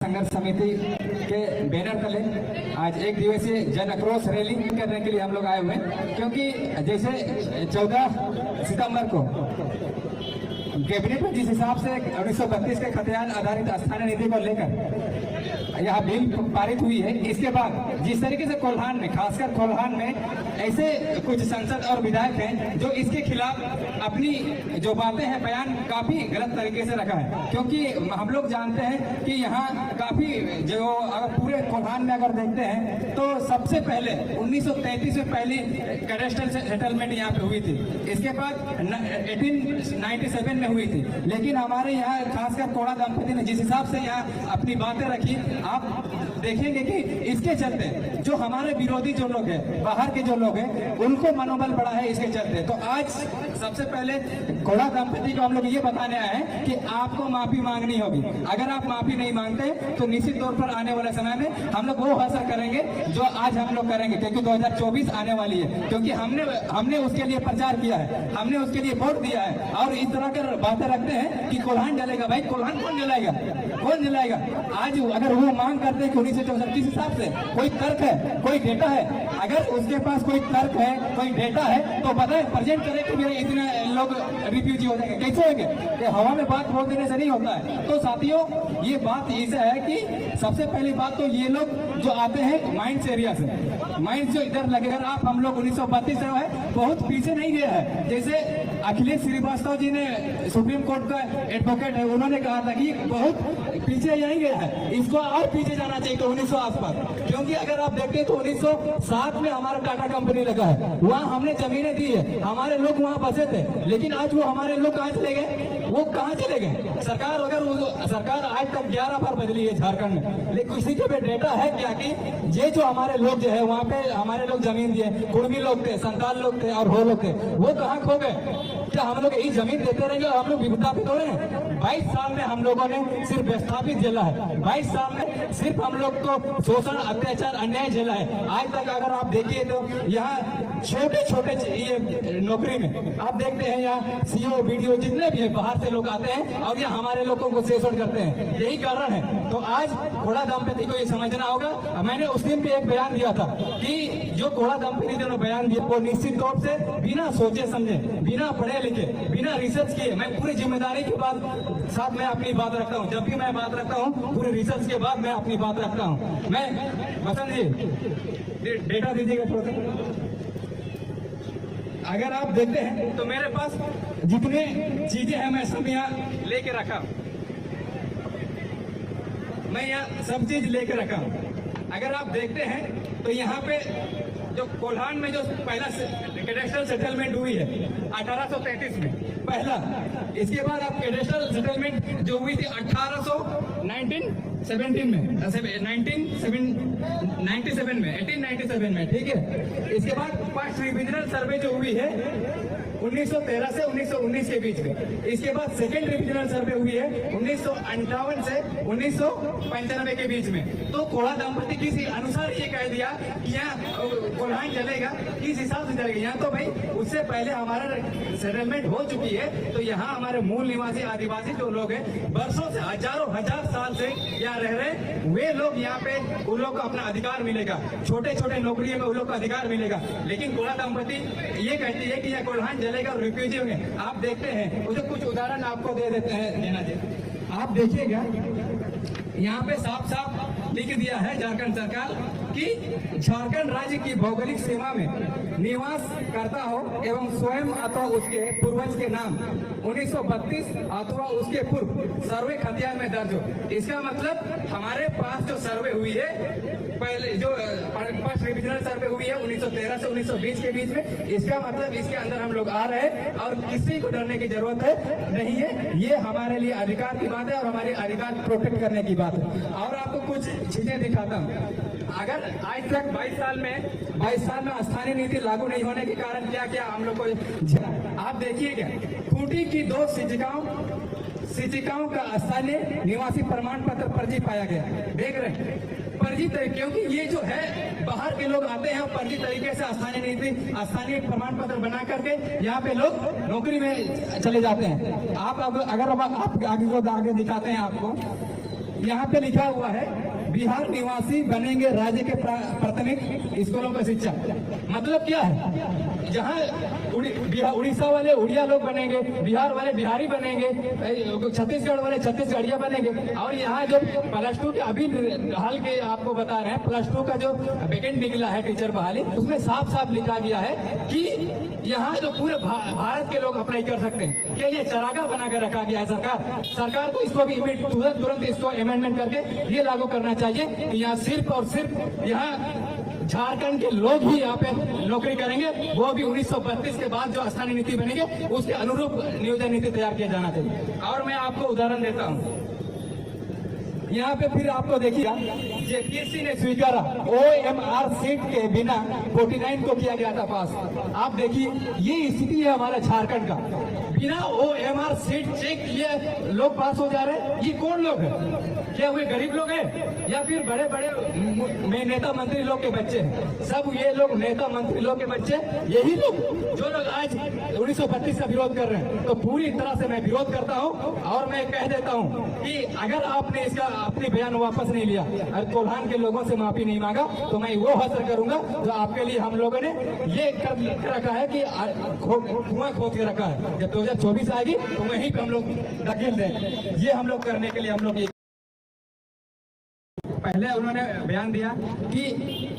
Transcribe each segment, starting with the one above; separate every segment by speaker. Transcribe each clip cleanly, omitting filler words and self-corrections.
Speaker 1: संघर्ष समिति के बैनर तले आज एक दिवसीय जन आक्रोश रैली करने के लिए हम लोग आए हुए हैं, क्योंकि जैसे 14 सितंबर को कैबिनेट में जिस हिसाब से 1932 के खतियान आधारित स्थानीय नीति को लेकर यह बिल पारित हुई है, इसके बाद जिस तरीके से कोल्हान में, खासकर कोल्हान में ऐसे कुछ सांसद और विधायक हैं जो इसके खिलाफ अपनी जो बातें हैं बयान काफी गलत तरीके से रखा है। क्योंकि हम लोग जानते हैं कि यहाँ काफी जो अगर पूरे कोल्हान में अगर देखते हैं तो सबसे पहले 1933 में पहली कैडेस्ट्रल सेटलमेंट यहाँ पे हुई थी, इसके बाद 1897 में हुई थी। लेकिन हमारे यहाँ खासकर कोड़ा दंपति ने जिस हिसाब से यहाँ अपनी बातें रखी, आप देखेंगे कि इसके चलते जो हमारे विरोधी जो लोग हैं, बाहर के जो लोग हैं, उनको मनोबल बढ़ा है इसके चलते। तो आज सबसे पहले कोड़ा दंपति को हम लोग ये बताने आए हैं कि आपको माफी मांगनी होगी। अगर आप माफी नहीं मांगते तो निश्चित तौर पर आने वाले समय में हम लोग वो असर करेंगे जो आज हम लोग करेंगे, क्योंकि 2024 आने वाली है। क्योंकि हमने उसके लिए प्रचार किया है, हमने उसके लिए वोट दिया है, और इस तरह की बातें रखते हैं कि कोल्हान जलेगा। भाई कोल्हान कौन जलाएगा, कौन जलाएगा? आज अगर वो मांग करते हैं कि 1964 किस हिसाब से, कोई तर्क है, कोई डेटा है? अगर उसके पास कोई तर्क है, कोई डेटा है तो बताए, प्रेजेंट करे कि मेरे इतने लोग रिफ्यूजी हो जाएंगे। कैसे होंगे? कि हवा में बात बोल देने से नहीं होता है। तो साथियों, ये बात ऐसा है कि सबसे पहली बात तो ये लोग जो आते हैं माइंस एरिया से, माइंस जो इधर लगे, अगर आप हम लोग 1932 से है बहुत पीछे नहीं गए हैं। जैसे अखिलेश श्रीवास्तव जी ने, सुप्रीम कोर्ट का एडवोकेट है, उन्होंने कहा था कि बहुत पीछे नहीं गया है, इसको और पीछे जाना चाहिए तो 1900 आसपास। क्योंकि अगर आप देखते हैं तो 1907 में हमारा टाटा कंपनी लगा है, वहाँ हमने जमीनें दी है, हमारे लोग वहाँ बसे थे। लेकिन आज वो हमारे लोग कहाँ चले गए? वो कहाँ चले गए? सरकार सरकार आज तक 11 बार बदली है झारखंड में, लेकिन किसी के भी डेटा है क्या कि ये जो हमारे लोग जो है वहाँ पे हमारे लोग जमीन दिए, कुर्मी लोग थे, संताल लोग थे और हो लोग थे, वो कहाँ खो गए? क्या हम लोग यही जमीन देते रहेंगे और हम लोग विस्थापित हो रहे हैं? 22 साल में हम लोगों ने सिर्फ विस्थापित झेला है, 22 साल में सिर्फ हम लोग को शोषण, अत्याचार, अन्याय झेला है। आज तक अगर आप देखिए तो यहाँ छोटे छोटे ये नौकरी में आप देखते हैं, यहाँ सीओ, बीडीओ जितने भी है बाहर से लोग आते हैं और यहाँ हमारे लोगों को शोषण करते हैं, यही कारण है। तो आज कोड़ा दंपति को ये समझना होगा। मैंने उस दिन भी एक बयान दिया था कि जो कोड़ा दंपति ने बयान दिया वो निश्चित तौर से बिना सोचे समझे, बिना पढ़े लिखे, बिना रिसर्च किए, मैं पूरी जिम्मेदारी के साथ मैं अपनी बात रखता हूँ। जब भी मैं बात रखता हूँ पूरे रिसर्च के बाद मैं अपनी बात रखता हूँ। मैं बसंत जी डेटा दीजिएगा थोड़ा सा। अगर आप देखते हैं तो मेरे पास जितने चीजें हैं मैं सब यहाँ लेके रखा, मैं यहाँ सब चीज लेके रखा। अगर आप देखते हैं तो यहाँ पे जो कोल्हान में जो पहला कैडेस्ट्रल सेटलमेंट हुई है 1833 में पहला, इसके बाद आप कैडेस्ट्रल सेटलमेंट जो हुई थी 1897 में, ठीक है। इसके बाद फर्स्ट रिविजनल सर्वे जो हुई है 1913 से 1919 के बीच में। इसके बाद सेकेंड रिविजनल सर्वे हुई है 1958 से 1995 के बीच में। तो कोड़ा दंपति किस अनुसार ये कह दिया कि यहाँ कोल्हान चलेगा, किस हिसाब से चलेगा? यहाँ तो भाई उससे पहले हमारा सेटलमेंट हो चुकी है। तो यहाँ हमारे मूल निवासी आदिवासी जो लोग हैं वर्षों से, हजारों हजार साल से यहाँ रह रहे, वे लोग यहाँ पे उन लोग को अपना अधिकार मिलेगा, छोटे छोटे नौकरियों में उन लोग को अधिकार मिलेगा। लेकिन कोड़ा दंपति ये कहती है कि यह कोल्हान जलेगा और रिफ्यूजी होंगे। आप देखते हैं, मुझे कुछ उदाहरण आपको दे देते हैं, देना चाहिए। आप देखिएगा यहाँ पे साफ साफ लिख दिया है झारखंड सरकार कि झारखंड राज्य की भौगोलिक सीमा में निवास करता हो एवं स्वयं अथवा उसके पूर्वज के नाम 1932 अथवा उसके पूर्व सर्वे खतियान में दर्ज हो। इसका मतलब हमारे पास जो सर्वे हुई है, पहले जो फर्स्ट रिविजनल सर्वे हुई है 1913 से 1920 के बीच में, इसका मतलब इसके अंदर हम लोग आ रहे हैं और किसी को डरने की जरूरत है नहीं है। ये हमारे लिए अधिकार की बात है और हमारे अधिकार प्रोटेक्ट करने की बात है। और आपको कुछ चीजें दिखाता हूँ। अगर आज तक 22 साल में स्थानीय नीति लागू नहीं होने के कारण क्या क्या हम लोग को, आप देखिएगा खूंटी की 2 शिक्षिकाओं का स्थानीय निवासी प्रमाण पत्र फर्जी पाया गया। देख रहे हैं फर्जी तरीके, क्योंकि ये जो है बाहर के लोग आते हैं फर्जी तरीके से स्थानीय प्रमाण पत्र बना करके यहाँ पे लोग नौकरी में चले जाते हैं। आप अगर आप आगे को आगे दिखाते हैं आपको यहाँ पे लिखा हुआ है बिहार निवासी बनेंगे राज्य के प्राथमिक स्कूलों का शिक्षा। मतलब क्या है, जहाँ उड़ीसा वाले उड़िया लोग बनेंगे, बिहार वाले बिहारी बनेंगे, छत्तीसगढ़ वाले छत्तीसगढ़िया बनेंगे। और यहाँ जो +2 के अभी हाल के आपको बता रहे हैं, +2 का जो वैकेंट निकला है टीचर बहाली, उसमें साफ साफ लिखा गया है कि यहाँ जो पूरे भारत के लोग अप्लाई कर सकते हैं। क्या ये चरागा बना कर रखा गया है सरकार को इसको भी तुरंत इसको अमेंडमेंट करके ये लागू करना चाहिए कि यहाँ सिर्फ और सिर्फ यहाँ झारखंड के लोग ही यहाँ पे नौकरी करेंगे, वो भी 1932 के बाद जो स्थानीय नीति बनेगी उसके अनुरूप नियोजन नीति तैयार किया जाना चाहिए। और मैं आपको उदाहरण देता हूँ, यहाँ पे फिर आपको देखिएगा जेपीएससी ने स्वीकारा OMR सीट के बिना 49 को किया गया था पास। आप देखिए ये स्थिति है हमारा झारखंड का, बिना OMR सीट चेक किए लोग पास हो जा रहे हैं। ये कौन लोग हैं? क्या वे गरीब लोग हैं या फिर बड़े बड़े नेता मंत्री लोग के बच्चे हैं? सब ये लोग नेता मंत्री लोग के बच्चे, यही लोग जो लोग आज 1932 का विरोध कर रहे हैं। तो पूरी तरह से मैं विरोध करता हूं और मैं कह देता हूं कि अगर आपने इसका अपनी बयान वापस नहीं लिया और कोल्हान के लोगों से माफी नहीं मांगा तो मैं वो हसर करूंगा जो आपके लिए हम लोगों ने ये कर रखा है कि कुआं खोद के रखा है। जब 2024 आएगी तो वहीं पे हम लोग धकेल दें। ये हम लोग करने के लिए हम लोग पहले उन्होंने बयान दिया कि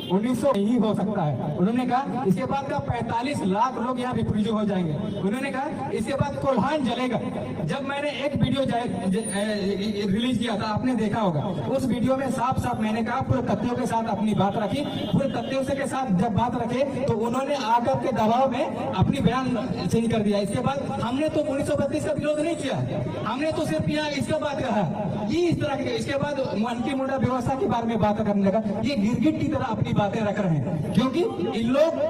Speaker 1: 1900 ही हो सकता है। उन्होंने कहा इसके बाद का 45 लाख लोग यहाँ रिफ्यूजी हो जाएंगे। उन्होंने कहा इसके बाद कोल्हान जलेगा। जब मैंने एक वीडियो रिलीज किया था, आपने देखा होगा, उस वीडियो में साफ साफ मैंने कहा, पूरे तथ्यों के साथ अपनी बात रखी। पूरे तथ्यों के साथ जब बात रखे तो उन्होंने आकर के दबाव में अपनी बयान चेंज कर दिया। इसके बाद हमने तो 1932 का विरोध नहीं किया, हमने तो सिर्फ यहाँ इसका बात कहा। ये इस तरह के इसके बाद मन की मुंडा व्यवस्था के बारे में बात करने लगा। ये गिरगिट की तरह अपनी बातें रख रहे हैं, क्योंकि इन लोग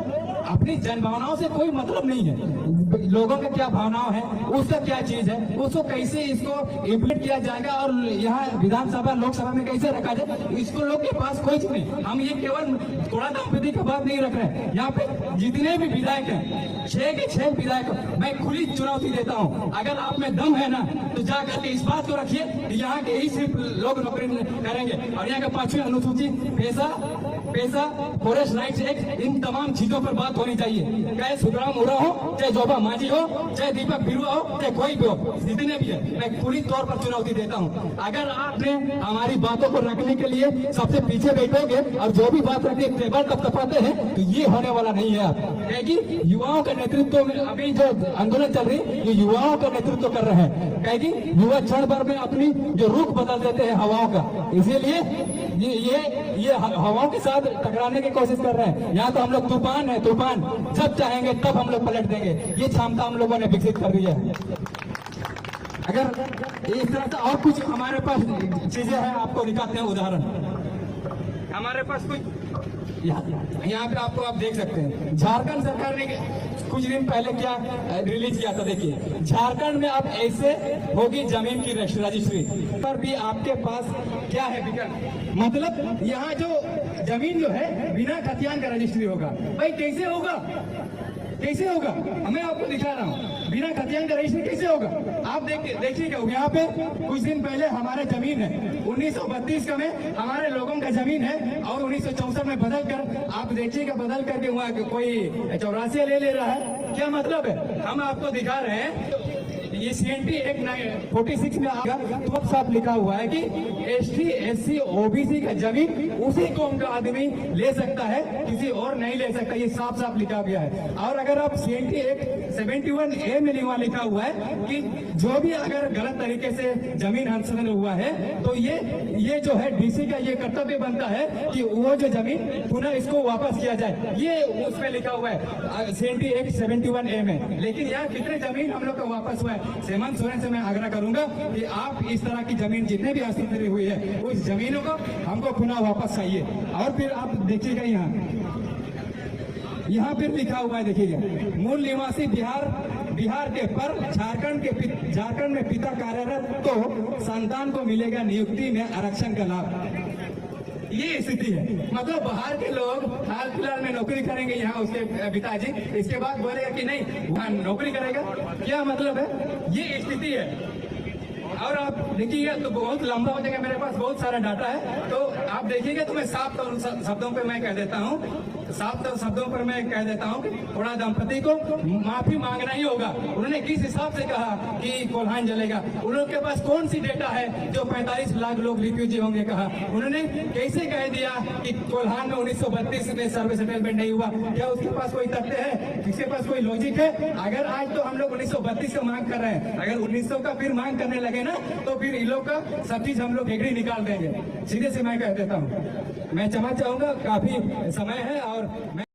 Speaker 1: अपनी जन भावनाओं से कोई मतलब नहीं है। लोगों के क्या भावनाएं हैं, उसका क्या चीज है, उसको कैसे इसको इम्प्लीमेंट किया जाएगा और यहाँ विधानसभा लोकसभा में कैसे रखा जाए, इसको लोग के पास कोई चीज नहीं। हम ये केवल थोड़ा दाम्पत्य की बात नहीं रख रहे हैं। यहाँ पे जितने भी विधायक हैं, 6 के 6 विधायक, मैं खुली चुनौती देता हूँ, अगर आप में दम है ना तो जाकर के इस बात को रखिए कि यहाँ के ही सिर्फ लोग नौकरी करेंगे। और यहाँ का 5वीं अनुसूची, पैसा, फॉरेस्ट राइट्स एक्ट, इन तमाम चीजों पर बात होनी चाहिए। चाहे सुखराम उरा हो, चाहे जोबा मांझी हो, चाहे दीपक बिरुआ हो, चाहे कोई भी हो, जितने भी है, मैं पूरी तौर पर चुनौती देता हूँ। अगर आपने हमारी बातों को रखने के लिए सबसे पीछे बैठोगे और जो भी बात रखने टेबल तपतपाते हैं तो ये होने वाला नहीं है। आप कहेगी युवाओं के नेतृत्व में अभी जो आंदोलन चल रही है, ये युवाओं का नेतृत्व कर रहे हैं। कहेगी युवा क्षण भर में अपनी जो रुख बदल देते हैं हवाओं का, इसीलिए ये हवाओं के साथ टकराने की कोशिश कर रहे हैं। यहाँ तो हम लोग तूफान है, तूफान जब चाहेंगे तब हम लोग पलट देंगे। ये क्षमता हम लोगों ने विकसित कर दी है। अगर इस तरह से और कुछ हमारे पास चीजें हैं, आपको दिखाते हैं उदाहरण। हमारे पास कुछ यहाँ पे आपको आप देख सकते हैं, झारखंड सरकार ने कुछ दिन पहले क्या रिलीज किया था। देखिए झारखंड में अब ऐसे होगी जमीन की रजिस्ट्री पर भी आपके पास क्या है विकल्प, मतलब यहाँ जो जमीन जो है बिना खतियान का रजिस्ट्री होगा। भाई कैसे होगा, कैसे होगा? मैं आपको दिखा रहा हूँ, बिना खतियान का रजिस्ट्री कैसे होगा। आप देखिएगा यहाँ पे कुछ दिन पहले हमारे जमीन है 1932 का में हमारे लोगों का जमीन है और 1964 में बदल कर आप देखिएगा, बदल करके वहाँ कोई 84 ले रहा है। क्या मतलब है? हम आपको दिखा रहे हैं, ये CNT एक्ट 46 में आएगा तो साफ लिखा हुआ है कि ST SC OBC का जमीन उसी कौम का आदमी ले सकता है, किसी और नहीं ले सकता। ये साफ साफ लिखा गया है। और अगर आप CNT एक्ट 71A में लिखा हुआ है कि जो भी अगर गलत तरीके से जमीन हस्तांतरण हुआ है तो ये जो है DC का ये कर्तव्य बनता है कि वो जो जमीन पुनः इसको वापस किया जाए। ये उसमें लिखा हुआ है CNT एक्ट 71A में। लेकिन यहाँ कितने जमीन हम लोग का वापस हुआ है? हेमंत सोरेन से मैं आग्रह करूंगा कि आप इस तरह की जमीन जितने भी हस्तांतरित हुई है उस जमीनों को हमको पुनः वापस चाहिए। और फिर आप देखिएगा यहाँ फिर लिखा हुआ है, देखिएगा मूल निवासी बिहार के पर झारखंड में पिता कार्यरत तो संतान को मिलेगा नियुक्ति में आरक्षण का लाभ। ये स्थिति है, मतलब बाहर के लोग हाल फिलहाल में नौकरी करेंगे यहाँ उसके पिताजी, इसके बाद बोलेगा कि नहीं वहाँ नौकरी करेगा। क्या मतलब है? ये स्थिति है। और आप देखिएगा तो बहुत लंबा हो जाएगा, मेरे पास बहुत सारा डाटा है, तो आप देखिएगा तो मैं साफ शब्दों पे मैं कह देता हूँ, साफ शब्दों पर मैं कह देता हूँ कि थोड़ा दंपति को माफी मांगना ही होगा। उन्होंने किस हिसाब से कहा कि कोल्हान जलेगा? उन लोग के पास कौन सी डेटा है जो 45 लाख लोग रिफ्यूजी होंगे कहा? उन्होंने कैसे कह दिया कि कोल्हान में 1932 में सर्वे सेटलमेंट नहीं हुआ? क्या उसके पास कोई तथ्य है? किसके पास कोई लॉजिक है? अगर आज तो हम लोग 1932 का मांग कर रहे हैं, अगर 1900 का फिर मांग करने लगे ना तो फिर इन लोग का सब चीज हम लोग एग्री निकाल देंगे। सीधे से मैं कह देता हूँ, मैं क्षमा चाहूंगा, काफी समय है और मैं